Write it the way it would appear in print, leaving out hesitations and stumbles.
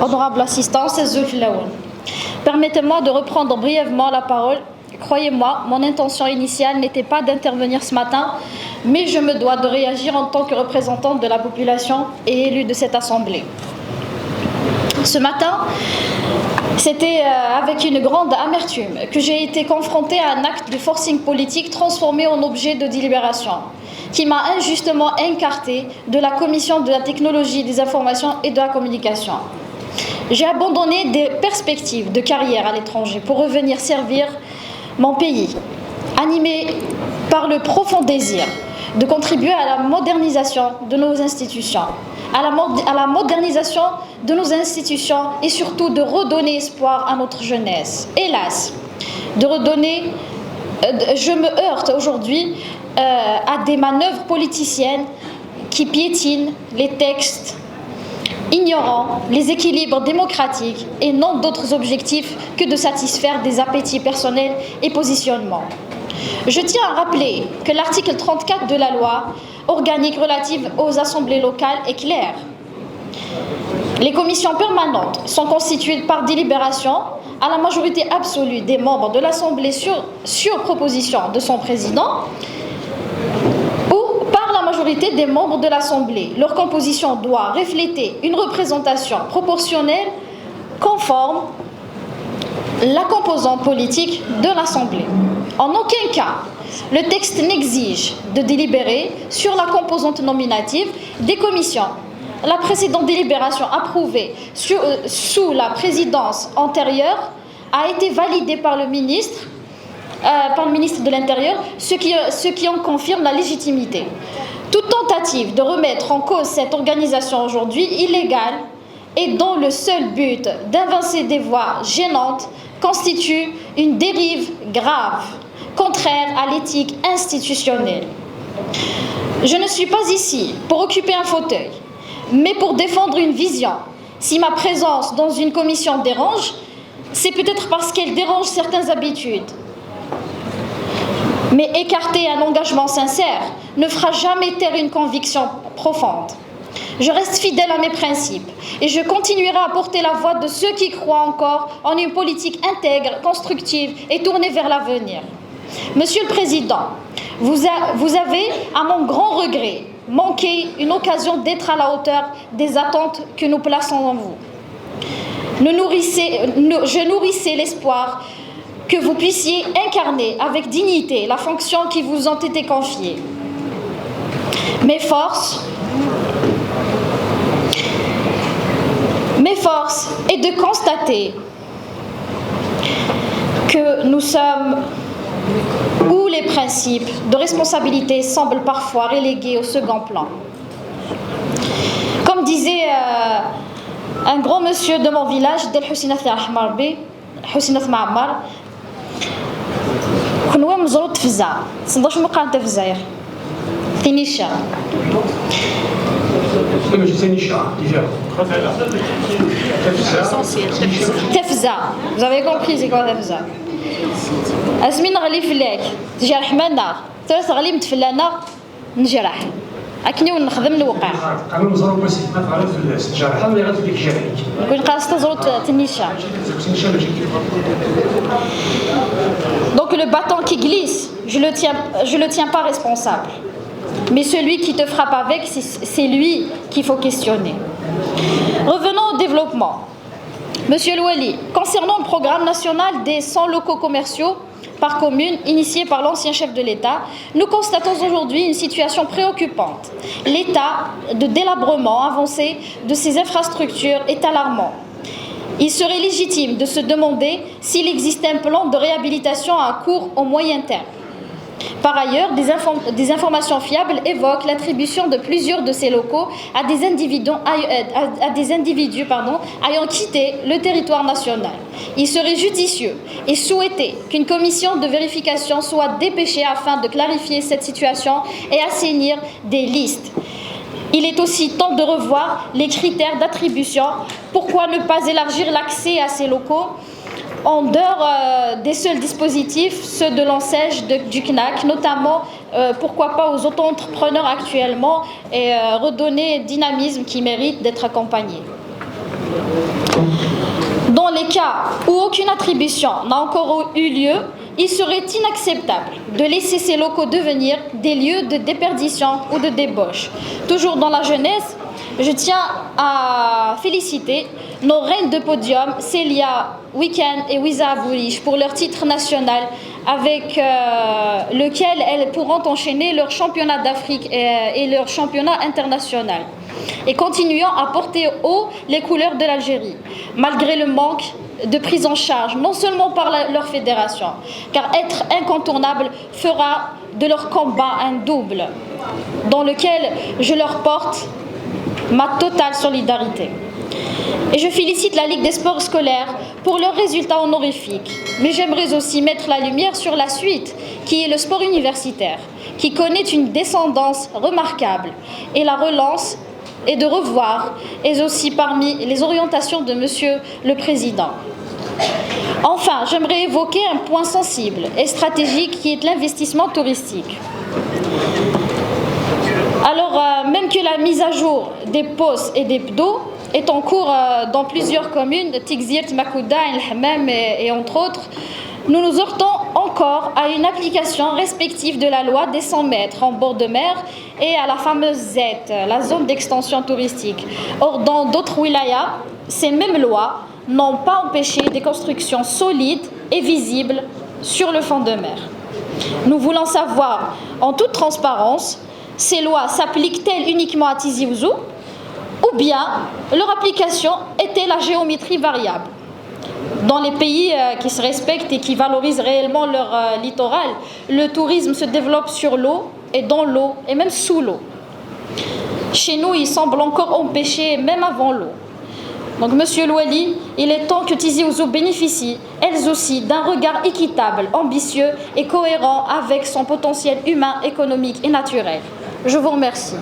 Honorable assistance, permettez-moi de reprendre brièvement la parole. Croyez-moi, mon intention initiale n'était pas d'intervenir ce matin, mais je me dois de réagir en tant que représentante de la population et élue de cette assemblée. Ce matin, c'était avec une grande amertume que j'ai été confrontée à un acte de forcing politique transformé en objet de délibération, qui m'a injustement écartée de la commission de la technologie, des informations et de la communication. J'ai abandonné des perspectives de carrière à l'étranger pour revenir servir mon pays, animé par le profond désir de contribuer à la modernisation de nos institutions, à la modernisation de nos institutions et surtout de redonner espoir à notre jeunesse. Hélas, je me heurte aujourd'hui à des manœuvres politiciennes qui piétinent les textes, ignorant les équilibres démocratiques et n'ont d'autres objectifs que de satisfaire des appétits personnels et positionnements. Je tiens à rappeler que l'article 34 de la loi organique relative aux assemblées locales est clair. Les commissions permanentes sont constituées par délibération à la majorité absolue des membres de l'Assemblée sur proposition de son président ou par la majorité des membres de l'Assemblée. Leur composition doit refléter une représentation proportionnelle conforme la composante politique de l'Assemblée. En aucun cas, le texte n'exige de délibérer sur la composante nominative des commissions. La précédente délibération approuvée sous la présidence antérieure a été validée par le ministre de l'Intérieur, ce qui en confirme la légitimité. Toute tentative de remettre en cause cette organisation aujourd'hui illégale et dont le seul but d'évincer des voix gênantes constitue une dérive grave, contraire à l'éthique institutionnelle. Je ne suis pas ici pour occuper un fauteuil, mais pour défendre une vision. Si ma présence dans une commission dérange, c'est peut-être parce qu'elle dérange certaines habitudes. Mais écarter un engagement sincère ne fera jamais taire une conviction profonde. Je reste fidèle à mes principes et je continuerai à porter la voix de ceux qui croient encore en une politique intègre, constructive et tournée vers l'avenir. Monsieur le Président, vous avez, à mon grand regret, manqué une occasion d'être à la hauteur des attentes que nous plaçons en vous. Je nourrissais l'espoir que vous puissiez incarner avec dignité la fonction qui vous ont été confiée. Mes forces est de constater que nous sommes où les principes de responsabilité semblent parfois relégués au second plan. Comme disait un grand monsieur de mon village, Del Hussinat Ahmarbi, Hussinat Ma'amar, كنوا مزروط تفزع صندوق مقارنة في الجزائر تينيشا تفزع vous avez compris c'est quoi تفزع أزمين غلي فلاك تجرح منا ثلاث غلي متفلانا نجرح أكني ونخدم الوقع أنا مزروط بس ما تعرف الجرح أنا غادي ديك جرحك نكون قاص تزروط تنيشا. Donc le bâton qui glisse, je le tiens pas responsable. Mais celui qui te frappe avec, c'est lui qu'il faut questionner. Revenons au développement. Monsieur Louali, concernant le programme national des 100 locaux commerciaux par commune, initié par l'ancien chef de l'État, nous constatons aujourd'hui une situation préoccupante. L'état de délabrement avancé de ces infrastructures est alarmant. Il serait légitime de se demander s'il existe un plan de réhabilitation à court ou moyen terme. Par ailleurs, des informations fiables évoquent l'attribution de plusieurs de ces locaux à des individus ayant quitté le territoire national. Il serait judicieux et souhaité qu'une commission de vérification soit dépêchée afin de clarifier cette situation et assainir des listes. Il est aussi temps de revoir les critères d'attribution. Pourquoi ne pas élargir l'accès à ces locaux en dehors des seuls dispositifs, ceux de l'ANSEJ, du CNAC, notamment, pourquoi pas aux auto-entrepreneurs actuellement, et redonner un dynamisme qui mérite d'être accompagné. cas où aucune attribution n'a encore eu lieu, il serait inacceptable de laisser ces locaux devenir des lieux de déperdition ou de débauche. Toujours dans la jeunesse, je tiens à féliciter nos reines de podium, Célia Weekend et Wiza Abourish, pour leur titre national avec lequel elles pourront enchaîner leur championnat d'Afrique et leur championnat international. Et continuant à porter haut les couleurs de l'Algérie, malgré le manque de prise en charge, non seulement par leur fédération, car être incontournable fera de leur combat un double, dans lequel je leur porte ma totale solidarité. Et je félicite la Ligue des sports scolaires pour leurs résultats honorifiques. Mais j'aimerais aussi mettre la lumière sur la suite, qui est le sport universitaire, qui connaît une descendance remarquable. Et la relance est de revoir, et aussi parmi les orientations de Monsieur le Président. Enfin, j'aimerais évoquer un point sensible et stratégique qui est l'investissement touristique. Alors, même que la mise à jour des postes et des PDO est en cours dans plusieurs communes, Tigzirt, Makouda, El Hammam et entre autres, nous nous heurtons encore à une application respective de la loi des 100 mètres en bord de mer et à la fameuse Z, la zone d'extension touristique. Or, dans d'autres wilayas, ces mêmes lois n'ont pas empêché des constructions solides et visibles sur le fond de mer. Nous voulons savoir, en toute transparence, ces lois s'appliquent-elles uniquement à Tizi Ouzou ou bien leur application était la géométrie variable? Dans les pays qui se respectent et qui valorisent réellement leur littoral, le tourisme se développe sur l'eau et dans l'eau et même sous l'eau. Chez nous, il semble encore empêché même avant l'eau. Donc, Monsieur Louali, il est temps que Tizi Ouzou bénéficie, elles aussi, d'un regard équitable, ambitieux et cohérent avec son potentiel humain, économique et naturel. Je vous remercie.